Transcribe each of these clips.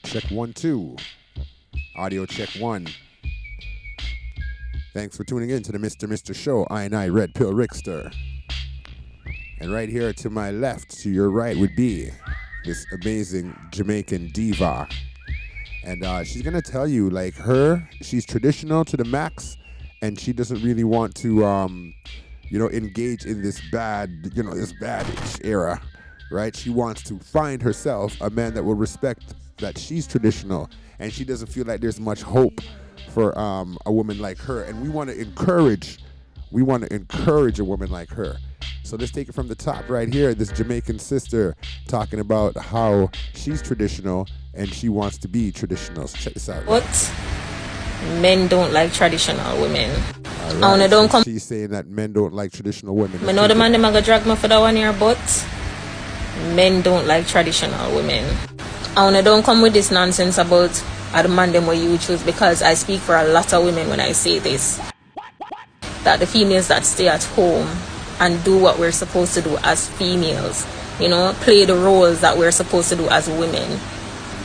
check 1 2. Audio check 1. Thanks for tuning in to the Mr. Show. I Red Pill Rickster. And right here to my left, to your right, would be this amazing Jamaican diva. And she's going to tell you, like, she's traditional to the max, and she doesn't really want to, engage in this this bad era, right? She wants to find herself a man that will respect that she's traditional, and she doesn't feel like there's much hope for a woman like her. And we want to encourage a woman like her. So let's take it from the top right here. This Jamaican sister talking about how she's traditional and she wants to be traditional. So check this out. But men don't like traditional women. Right. Don't come. She's saying that men don't like traditional women. I know the man them a go drag me for that 1 year, but men don't like traditional women. I don't come with this nonsense about the man them what you choose, because I speak for a lot of women when I say this. That the females that stay at home and do what we're supposed to do as females, play the roles that we're supposed to do as women,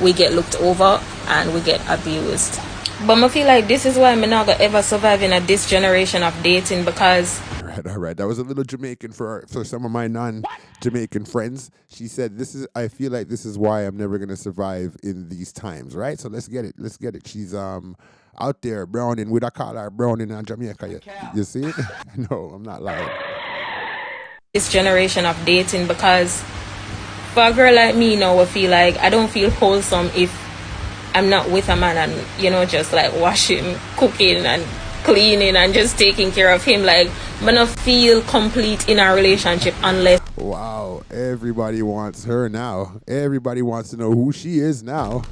we get looked over and we get abused. But I feel like this is why I'm not gonna ever survive in this generation of dating, because all right. That was a little Jamaican for some of my non-Jamaican friends. She said, I feel like this is why I'm never gonna survive in these times, right? So let's get it. She's out there browning, would I call her browning in Jamaica? You see it? No, I'm not lying. This generation of dating, because for a girl like me now, I feel like I don't feel wholesome if I'm not with a man and just like washing, cooking and cleaning and just taking care of him. Like, I don't feel complete in a relationship unless... Wow, everybody wants her now. Everybody wants to know who she is now.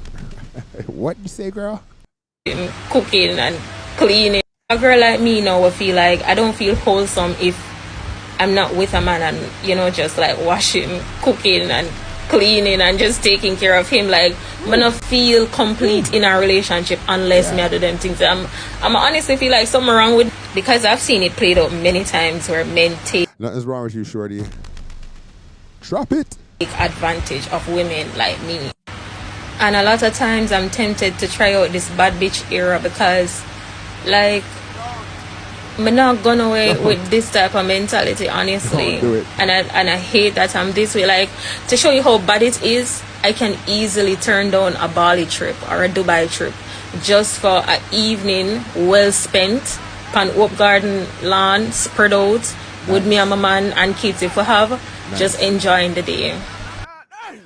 What you say, girl? Cooking and cleaning. A girl like me now, I feel like I don't feel wholesome if I'm not with a man and just like washing, cooking and cleaning and just taking care of him. Like, I don't feel complete in a relationship unless me do them things. I'm honestly feel like something wrong with, because I've seen it played out many times where men take... Nothing's wrong with you, shorty. Drop it. Take advantage of women like me. And a lot of times I'm tempted to try out this bad bitch era, because like, I'm not gone away with this type of mentality, honestly. Do it. And I hate that I'm this way. Like, to show you how bad it is, I can easily turn down a Bali trip or a Dubai trip just for an evening well spent on Oak Garden lawn, spread out with me and my man and kids if we have, just enjoying the day.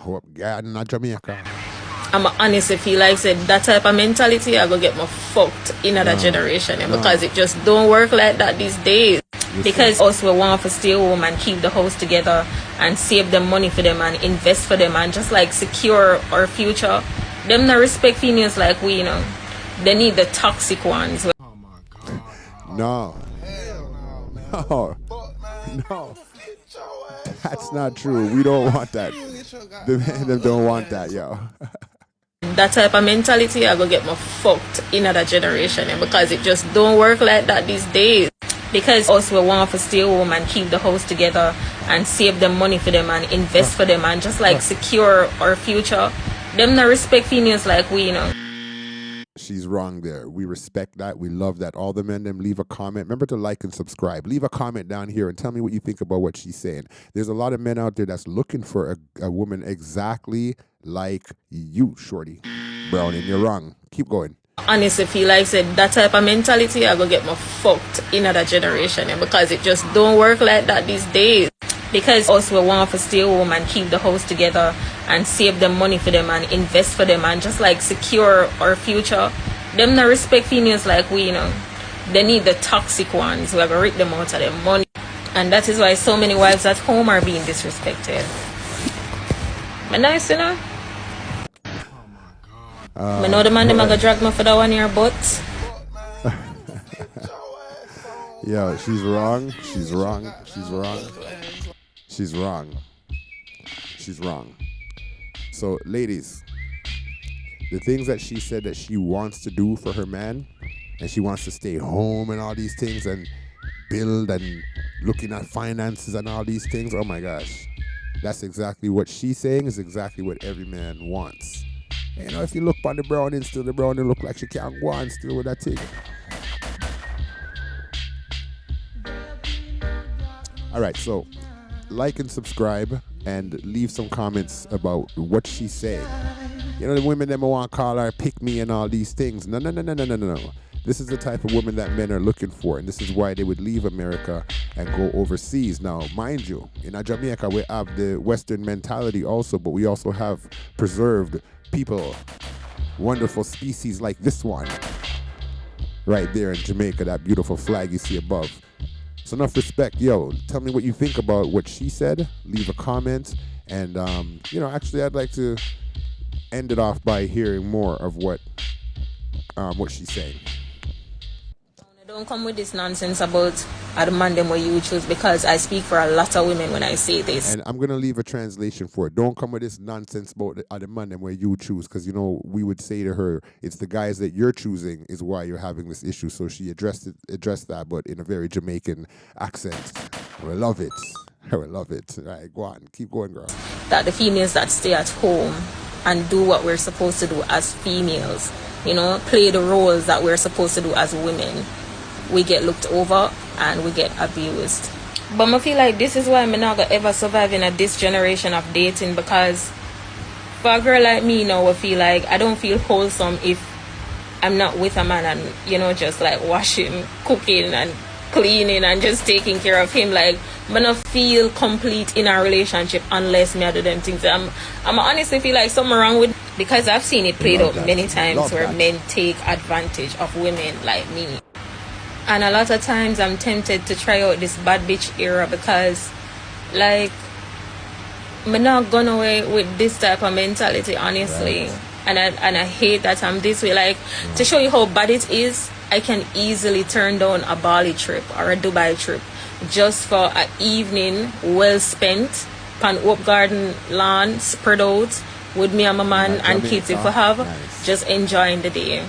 Oak Garden, Jamaica. I'm honestly feel like said that type of mentality I go get me fucked in another generation, because it just don't work like that these days. Because us we want to stay home and keep the house together and save them money for them and invest for them and just like secure our future. Them not respect females like we, They need the toxic ones. Oh my God. No. That's not true. We don't want that. The men don't want that, yo. That type of mentality I go get me fucked in another generation, because it just don't work like that these days. Because us we want to stay home and keep the house together and save them money for them and invest for them and just like secure our future. Them not respect females like we, She's wrong there. We respect that. We love that. All the men, them leave a comment. Remember to like and subscribe. Leave a comment down here and tell me what you think about what she's saying. There's a lot of men out there that's looking for a woman exactly like you, shorty. Brown, and you're wrong. Keep going. Honestly feel like said that type of mentality I go get me fucked in another generation, because it just don't work like that these days. Because us we want to stay home and keep the house together and save them money for them and invest for them and just like secure our future. Them not respect females like we, They need the toxic ones who are going to rip them out of their money. And that is why so many wives at home are being disrespected. But nice, I know the man them gonna drag me for that 1 year, but yeah, she's wrong. She's wrong. She's wrong. She's wrong. She's wrong. So, ladies, the things that she said that she wants to do for her man, and she wants to stay home and all these things and build and looking at finances and all these things, oh my gosh. That's exactly what she's saying is exactly what every man wants. You know, if you look on the brownie, still the brownie look like she can't go on still with that thing. All right, so like and subscribe and leave some comments about what she said. You know, the women that want to call her pick me and all these things. No, no, no, no, no, no, no. This is the type of woman that men are looking for, and this is why they would leave America and go overseas. Now, mind you, in Jamaica, we have the Western mentality also, but we also have preserved people, wonderful species like this one, right there in Jamaica, that beautiful flag you see above. So enough respect. Yo, tell me what you think about what she said. Leave a comment. And, actually, I'd like to end it off by hearing more of what she's saying. Don't come with this nonsense about the man them where you choose, because I speak for a lot of women when I say this. And I'm going to leave a translation for it. Don't come with this nonsense about the man them where you choose, because, we would say to her, it's the guys that you're choosing is why you're having this issue. So she addressed that, but in a very Jamaican accent. I love it. I love it. All right, go on. Keep going, girl. That the females that stay at home and do what we're supposed to do as females, play the roles that we're supposed to do as women, we get looked over and we get abused. But I feel like this is why I'm not gonna ever survive in this generation of dating, because for a girl like me now, I feel like I don't feel wholesome if I'm not with a man and, just like washing, cooking and cleaning and just taking care of him. Like, I'm gonna feel complete in a relationship unless me I do them things. I'm honestly feel like something wrong with, because I've seen it played out many times where men take advantage of women like me. And a lot of times I'm tempted to try out this bad bitch era, because, like, I'm not gone away with this type of mentality, honestly. Right. And I hate that I'm this way. Like, to show you how bad it is, I can easily turn down a Bali trip or a Dubai trip just for an evening well spent on Oak Garden lawn, spread out with me and my man and kids if we have, just enjoying the day.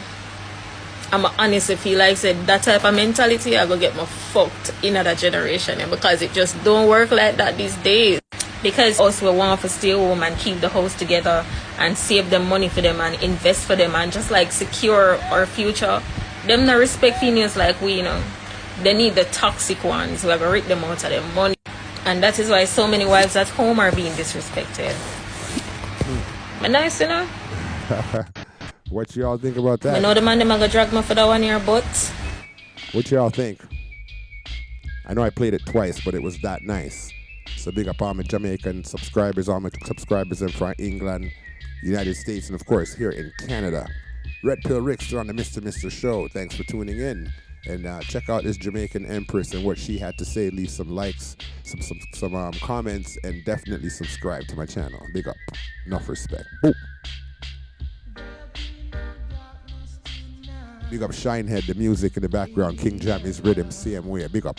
I'm honestly feel like said that type of mentality I go get me fucked in another generation, because it just don't work like that these days. Because us we want to stay home and keep the house together and save them money for them and invest for them and just like secure our future. Them not respect females like we, They need the toxic ones who are gonna rip them out of their money. And that is why so many wives at home are being disrespected. But nice, What y'all think about that? I know the man them gonna drag me for that 1 year, but what y'all think? I know I played it twice, but it was that nice. So big up all my Jamaican subscribers, all my subscribers in from England, United States, and of course here in Canada. Red Pill Rickster on the Mr. Show. Thanks for tuning in. And check out this Jamaican Empress and what she had to say. Leave some likes, some comments, and definitely subscribe to my channel. Big up. Enough respect. Boom. Big up Shinehead, the music in the background. King Jammy's rhythm, same way. Big up.